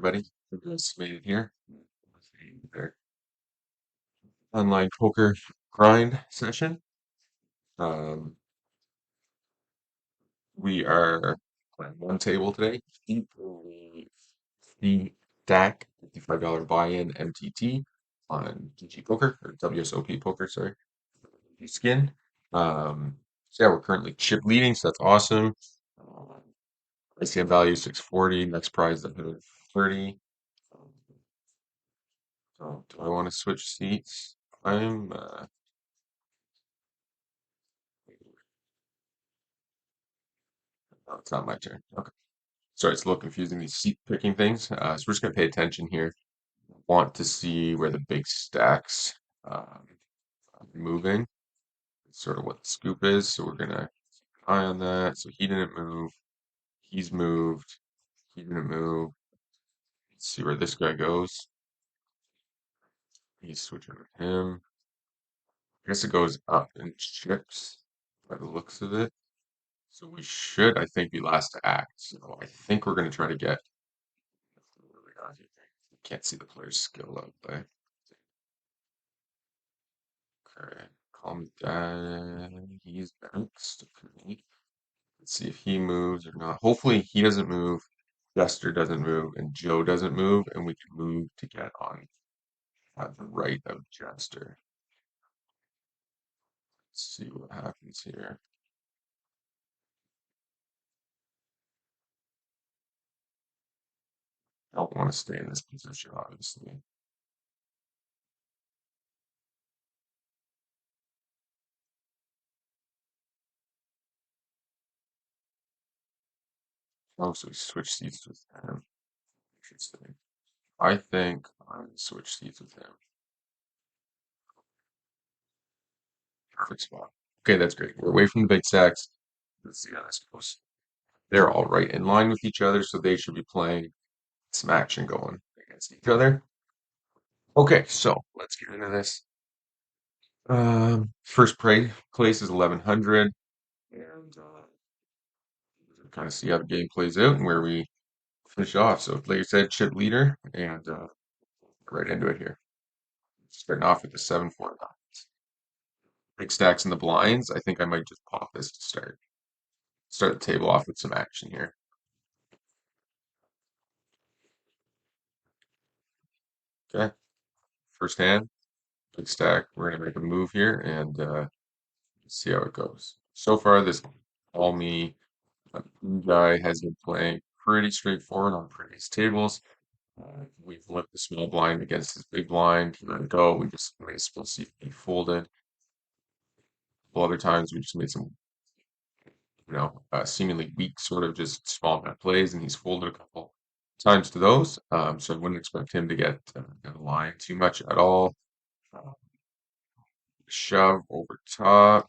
Everybody who just made it here. Their online poker grind session. Um, we are playing one table today. The DAC $55 buy-in MTT on GG Poker or WSOP Poker, sorry. Skin. So yeah, we're currently chip leading, so that's awesome. ICM value 640, next prize 130. So do I want to switch seats? I'm oh, it's not my turn. Okay. Sorry, it's a little confusing, these seat picking things. So we're just going to pay attention here. Want to see where the big stacks um, are moving. It's sort of what the scoop is. So we're going to eye on that. So he didn't move. He's moved. He didn't move. Let's see where this guy goes. He's switching with him. I guess it goes up in chips by the looks of it. So we should, I think, be last to act. So I think we're going to try to get. Can't see the player's skill up there. Okay, calm down. He's next. Okay. Let's see if he moves or not. Hopefully he doesn't move, Jester doesn't move, and Joe doesn't move, and we can move to get on at the right of Jester. Let's see what happens here. I don't want to stay in this position, obviously. Oh, so we switch seats with him. Interesting. I think I'm gonna switch seats with him. Perfect spot. Okay, that's great. We're away from the big stacks. Let's see how this goes. They're all right in line with each other, so they should be playing some action going against each other. Okay, so let's get into this. First place is 1100, and kind of see how the game plays out and where we finish off. So, like I said, chip leader, and right into it here. Starting off with the 7-4 big stacks in the blinds. I think I might just pop this to start the table off with some action here. Okay, first hand, big stack. We're gonna make a move here and see how it goes. So far, this all me guy has been playing pretty straightforward on previous tables. We've left the small blind against his big blind. He let it go. We just made a split see he folded. Well, other times we just made some, seemingly weak sort of just small bet plays, and he's folded a couple times to those. So I wouldn't expect him to get in line too much at all. Uh, Shove over top,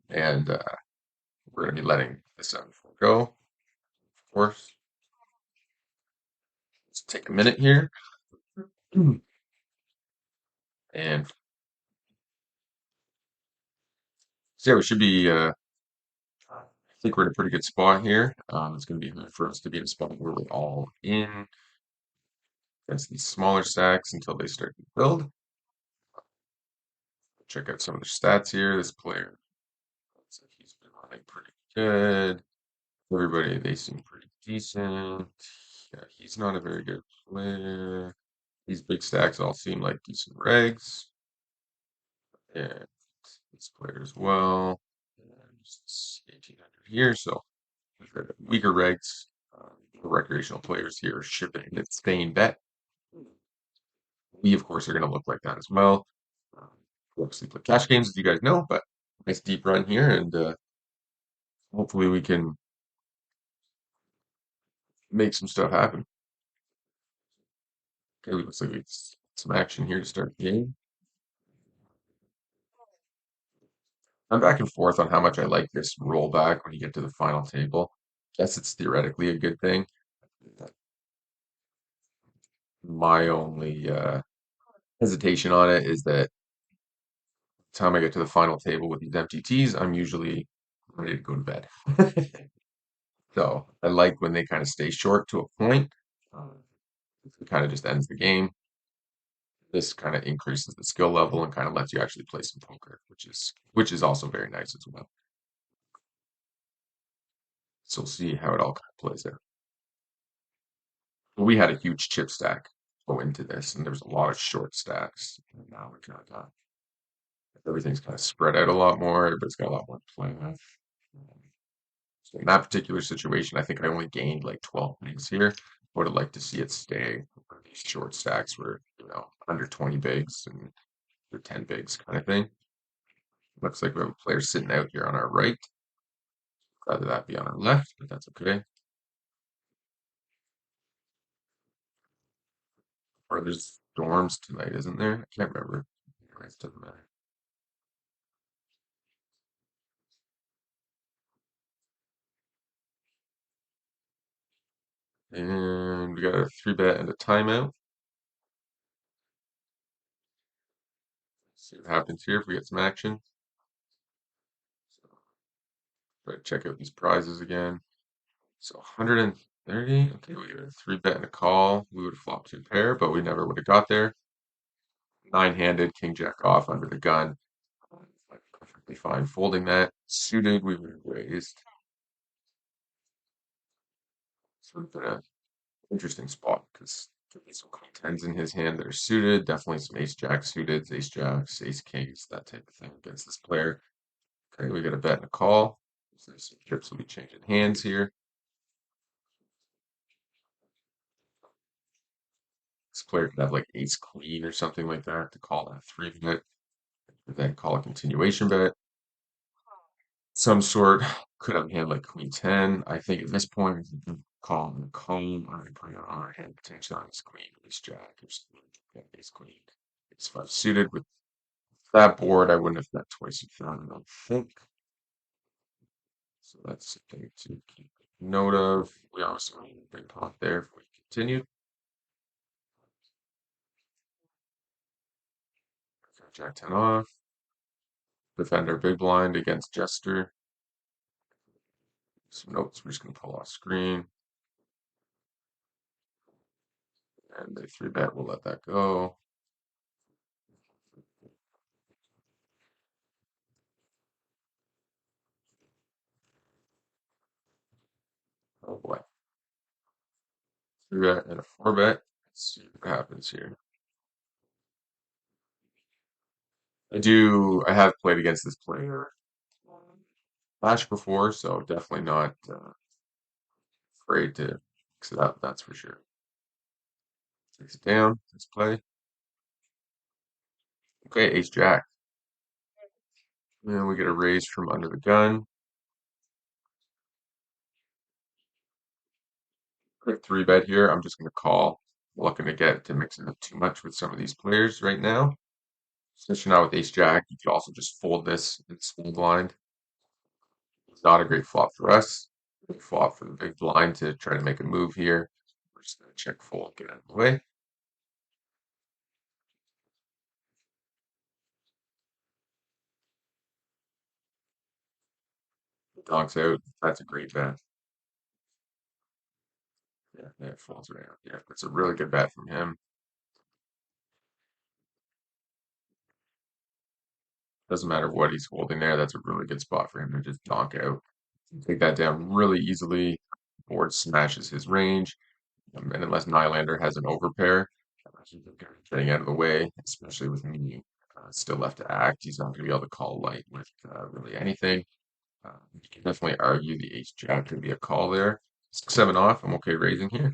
and we're going to be letting the 7-4 go, of course. Let's take a minute here. And so yeah, we should be, I think we're in a pretty good spot here. It's going to be hard for us to be in a spot where we're all in against these smaller stacks until they start to build. Check out some of the stats here. This player, looks like he's been running pretty good. Everybody, they seem pretty decent. Yeah, he's not a very good player. These big stacks all seem like decent regs. And this player as well. And just 1800 here, so we've got weaker regs. The recreational players here shipping and staying bet. We, of course, are going to look like that as well. We obviously play cash games, as you guys know, but nice deep run here, and hopefully we can make some stuff happen. Okay, looks like it's some action here to start the game. I'm back and forth on how much I like this rollback when you get to the final table. Guess it's theoretically a good thing. My only hesitation on it is that time I get to the final table with these MTTs, I'm usually ready to go to bed. So I like when they kind of stay short to a point. It kind of just ends the game. This kind of increases the skill level and kind of lets you actually play some poker, which is also very nice as well. So we'll see how it all kind of plays out. We had a huge chip stack go into this, and there's a lot of short stacks. And now we kind of everything's kind of spread out a lot more. Everybody's got a lot more to play with. So in that particular situation, I think I only gained like 12 bigs here. Would have liked to see it stay where these short stacks were, under 20 bigs and under 10 bigs kind of thing. Looks like we have a player sitting out here on our right. Rather that be on our left, but that's okay. Or there's storms tonight, isn't there? I can't remember. It doesn't matter. And we got a 3-bet and a timeout. See what happens here if we get some action. So try to check out these prizes again. So 130. Okay, we got a 3-bet and a call. We would have flopped 2 pair, but we never would have got there. 9-handed, king jack off under the gun. Perfectly fine folding that. Suited, we would have raised. Sort of an interesting spot because could be some queen tens in his hand that are suited. Definitely some ace jack suited, ace jacks, ace kings, that type of thing against this player. Okay, we got a bet and a call. So some chips will be changing hands here. This player could have like ace queen or something like that to call that 3-bet, and then call a continuation bet. Some sort could have a hand like queen 10. I think at this point, we can call and call. I'm going to put it on our hand potentially on ace queen, ace jack, or something. Yeah, ace queen, ace 5 suited. With that board, I wouldn't have bet twice if I don't think. So that's something to keep note of. We also need a big pot there if we continue. Jack 10 off. Defend our big blind against Jester. Some notes we're just going to pull off screen. And they 3-bet, we'll let that go. Oh boy. 3-bet and a 4-bet. Let's see what happens here. I have played against this player Flash before, so definitely not afraid to mix it up, that's for sure. Takes it down, let's play. Okay, ace jack. And we get a raise from under the gun. Quick 3-bet here. I'm just going to call. Looking to get to mix it up too much with some of these players right now. Especially now with ace jack, you could also just fold this in small blind. It's not a great flop for us. Big flop for the big blind to try to make a move here. We're just going to check fold, get out of the way. Dogs out. That's a great bet. Yeah, it falls right out. Yeah, that's a really good bet from him. Doesn't matter what he's holding there. That's a really good spot for him to just donk out. Take that down really easily. Board smashes his range. And unless Nylander has an overpair, he's getting out of the way, especially with me still left to act. He's not going to be able to call light with really anything. You can definitely argue the ace jack could be a call there. 6-7 off. I'm okay raising here.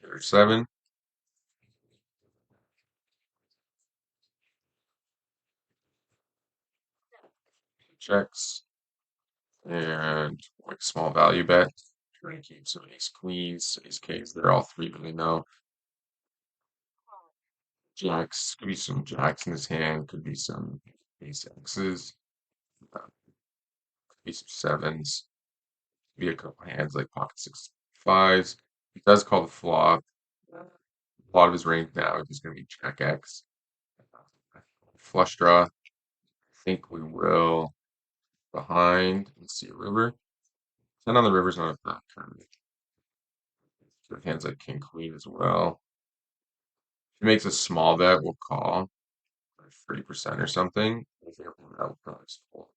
There's 7. Checks. And like small value bet. Trying to keep some ace queens, ace kings. They're all 3 now. Jacks. Could be some jacks in his hand. Could be some ace X's. Could be some sevens. Be a couple hands like pocket 6 5s. He does call the flop. A lot of his range now is going to be jack X. Flush draw. I think we will behind and see a river. 10 on the river's not a bad turn. Hands like king queen as well. If he makes a small bet, we'll call 30% or something. I think that will probably fold.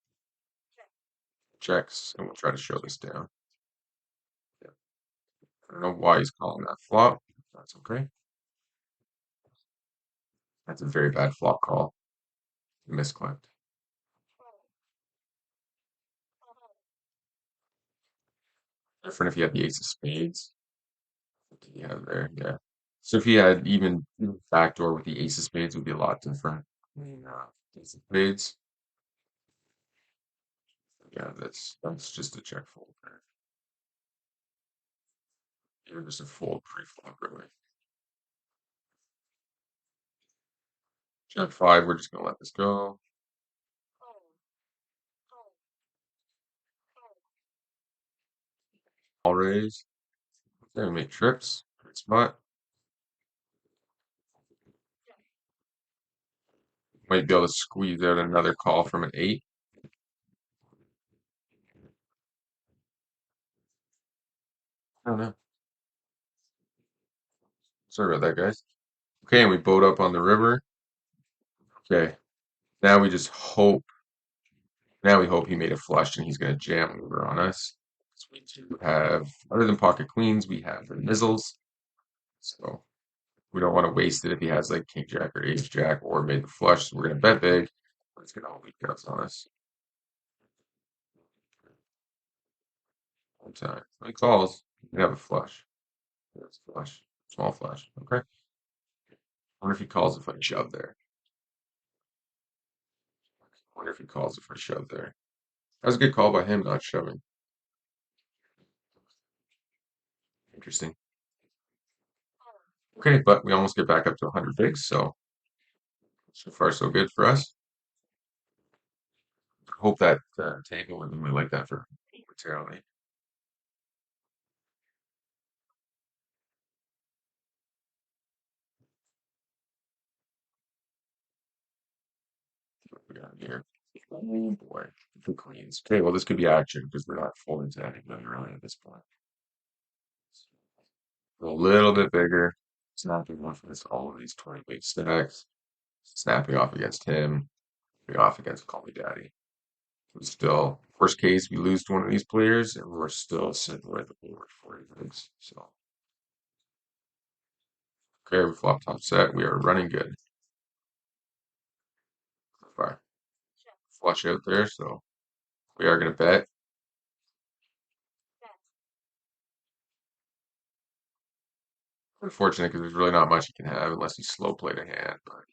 Checks, and we'll try to show this down. Yeah. I don't know why he's calling that flop. That's okay. That's a very bad flop call. Misclicked. Different if he had the ace of spades. What did he have there? Yeah. So if he had even backdoor with the ace of spades, it would be a lot different. I mean, ace of spades. Yeah, that's just a check fold there. Even just a fold pre-flop, really. Jack 5, we're just gonna let this go. All raise. Okay, we make trips. Great spot. Might be able to squeeze out another call from an 8. I don't know. Sorry about that, guys. Okay, and we boat up on the river. Okay, now we just hope. Now we hope he made a flush and he's going to jam over on us. So we do have, other than pocket queens, we have the mizzles. So we don't want to waste it if he has like king jack or ace jack or made the flush. So we're going to bet big. But it's going to all weak outs on us. One time. When he calls, we have a flush. There's a flush. Small flush. Okay. I wonder if he calls if I shove there. I wonder if he calls if I shove there. That was a good call by him not shoving. Interesting. Okay, but we almost get back up to 100 bigs, so far so good for us. Hope that table wasn't really like that for momentarily. What we got here? Oh boy, two queens. Okay, well this could be action because we're not folding to anybody really at this point. A little bit bigger. Snapping off against all of these 20 big stacks. Snapping off against him. Snapping off against Call Me Daddy. We still, worst case, we lose to one of these players, and we're still sitting right at the board 40 bigs. So, okay, we flop top set. We are running good. Fire. Flush out there, so we are going to bet. Unfortunate because there's really not much he can have unless he slow played a hand. But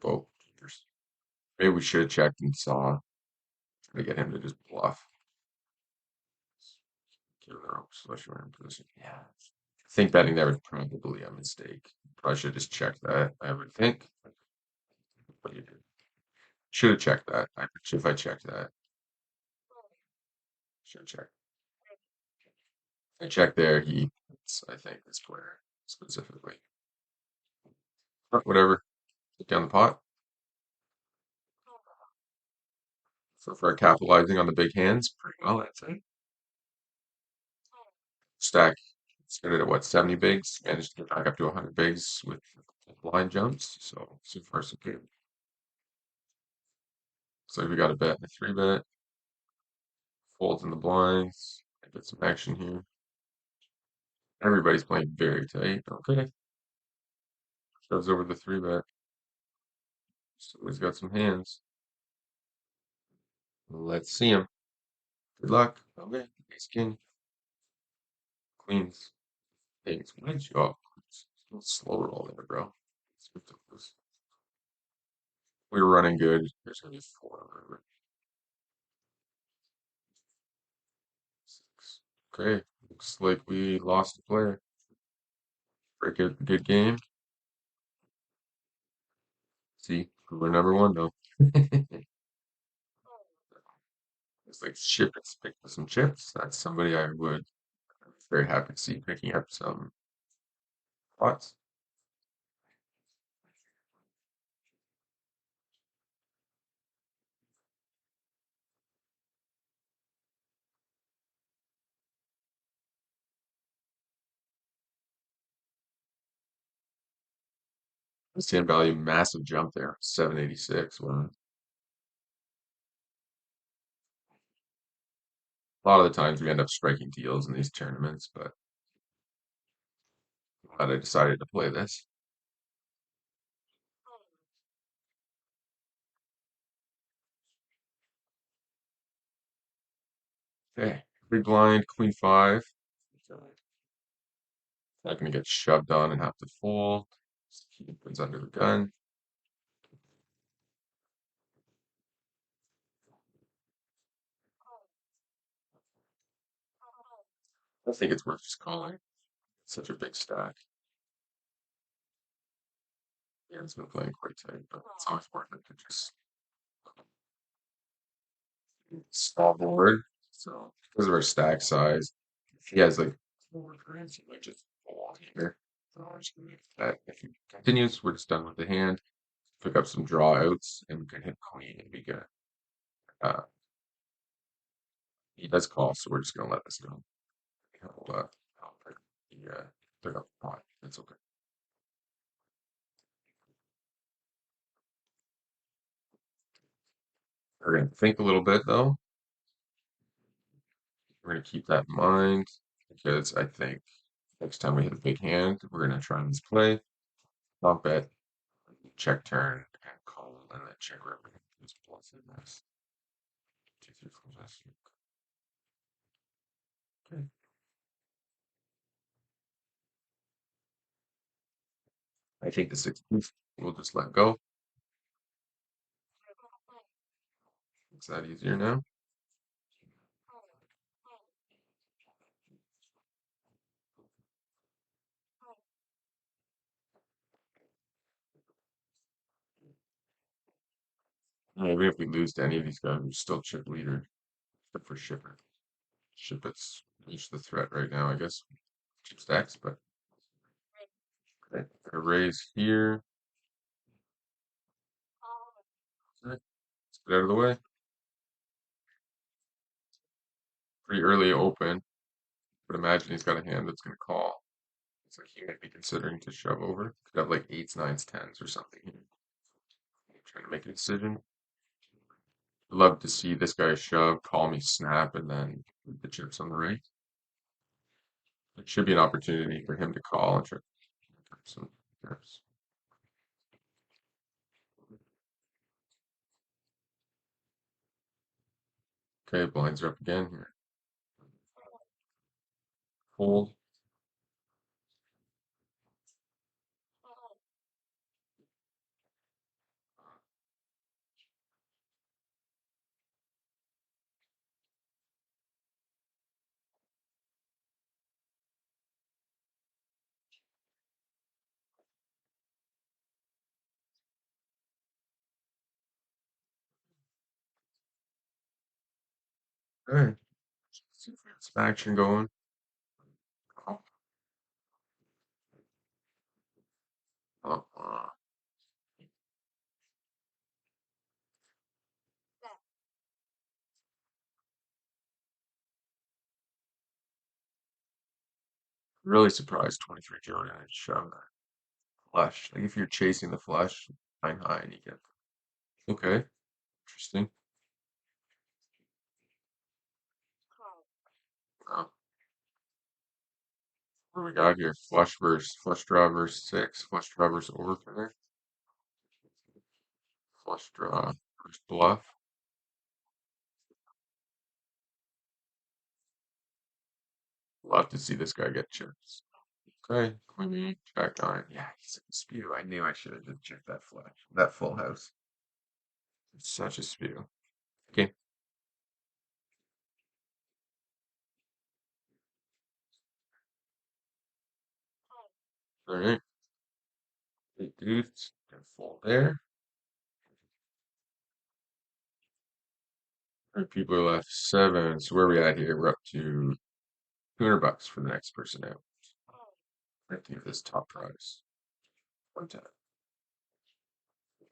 both. Maybe we should have checked and saw to get him to just bluff. Give the ropes, especially when in position. Yeah. I think betting there was probably a mistake. Probably should just check that, I would think. But you did. Should have checked that. If I checked that. Should have checked. I checked there, I think, this player specifically. But whatever. Put down the pot. So for capitalizing on the big hands, pretty well, that's it. Stack started at what, 70 bigs? Managed to get back up to 100 bigs with blind jumps. So far, so good. So we got a bet and a 3-bet. Folds in the blinds. Get some action here. Everybody's playing very tight. Okay. Shoves over the 3-bet. Somebody's got some hands. Let's see him. Good luck. Okay. Ace king. Queens. Kings. Queens. Oh, a little slow roll there, bro. We were running good. There's gonna be 4. Six. Okay. Looks like we lost a player. Very good game. See, we're number one though. It's like chips, pick up some chips. That's somebody I would very happy to see picking up some pots. Stand value, massive jump there, 786. Well, a lot of the times we end up striking deals in these tournaments, but glad I decided to play this. Okay, big blind, queen five. Not gonna get shoved on and have to fold. He opens under the gun. I think it's worth just calling. It's such a big stack. Yeah, it's been playing quite tight, but it's always worth it to just small board. So because of our stack size, if he has like four cards, he might just fold here. So I'm just gonna make that. If he continues, we're just done with the hand. Pick up some draw outs, and we can hit queen and be good. Uh, he does call, so we're just gonna let this go. I'll pick up the pot. It's okay. We're gonna think a little bit though. We're gonna keep that in mind because I think next time we hit a big hand, we're gonna try and play. Not bet, check turn, and call, and then check river. Just plus in this. 2, 3, 4, 5. Okay. I think the 16th we'll just let go. Is that easier now? Even if we lose to any of these guys, we're still chip leader, except for shipper. Shipper's reached the threat right now, I guess. Chip stacks, but okay. A raise here. Okay. Let's get out of the way. Pretty early open, but imagine he's got a hand that's going to call. It's like he might be considering to shove over. Could have like eights, nines, tens or something here. Trying to make a decision. Love to see this guy shove, call me snap, and then the chips on the right. It should be an opportunity for him to call and try to get some chips. Okay, blinds are up again here. Fold. All right. See if we have some action going. Oh, oh. Really surprised 23 Jordan and shove that flush. Like if you're chasing the flush, nine high and you get. Okay, interesting. Oh, what do we got here? Flush draw versus six. Flush draw versus overpair. Flush draw versus bluff. Love to see this guy get chips. Okay, queen, jack nine. Yeah, he's a spew. I knew I should have just checked that flush. That full house. It's such a spew. Okay, all right. Eight deuce. Gonna fold there. All right, people are left seven. So where are we at here? We're up to $200 for the next person out. I think this top prize. One time.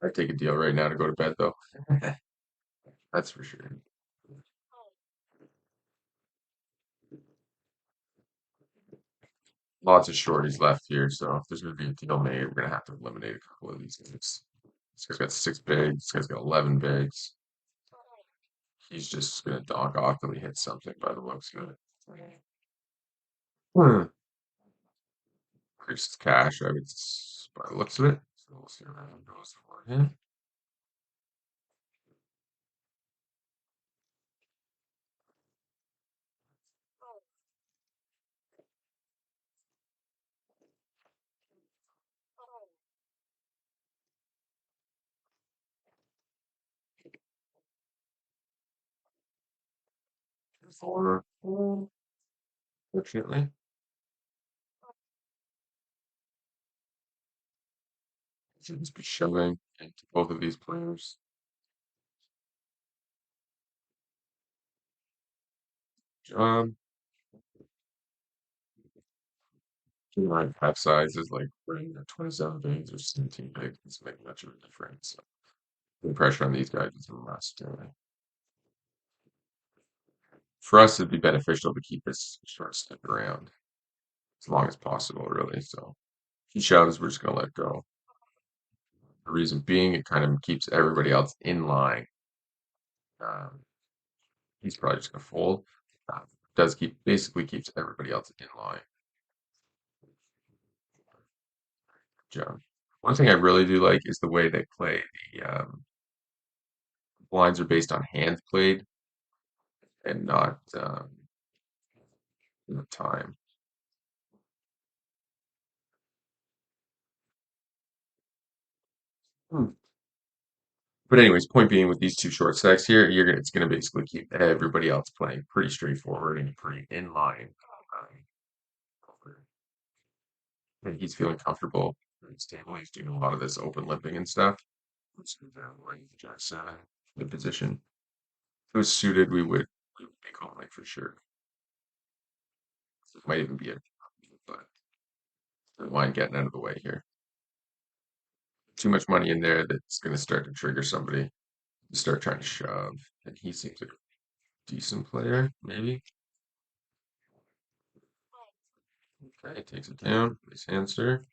I'd take a deal right now to go to bed though. That's for sure. lots of shorties left here, so if there's going to be a deal made, we're going to have to eliminate a couple of these guys. This guy's got 6 bigs. This guy's got 11 bigs. He's just going to donk off till he hits something by the looks of it. Hmm. Increases cash, I would, by the looks of it. So we'll see how that goes for him. Four, fortunately. Should just be shoving into both of these players. Um, my half size is like 27 bigs or 17 bigs. Doesn't make much of a difference. So the pressure on these guys is a must. For us, it'd be beneficial to keep this short stick around as long as possible, really. So if he shoves, we're just going to let go. The reason being, it kind of keeps everybody else in line. He's probably just going to fold. Does basically keeps everybody else in line. Joe. One thing I really do like is the way they play. The blinds are based on hands played and not the time. Hmm. But anyways, point being with these two short stacks here, it's gonna basically keep everybody else playing pretty straightforward and pretty in line. And he's feeling comfortable and stable. He's doing a lot of this open limping and stuff. Which is just the position. If it was suited, we would be calling for sure. It might even be a but I don't mind getting out of the way here. Too much money in there that's gonna start to trigger somebody to start trying to shove. And he seems like a decent player, maybe. Okay, takes it down. Nice answer.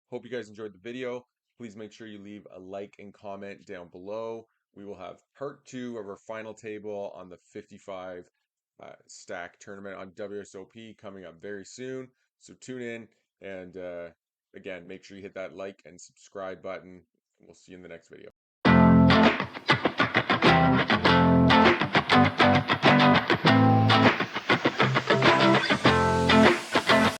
Hope you guys enjoyed the video. Please make sure you leave a like and comment down below. We will have part 2 of our final table on the 55 stack tournament on WSOP coming up very soon. So tune in and again, make sure you hit that like and subscribe button. We'll see you in the next video.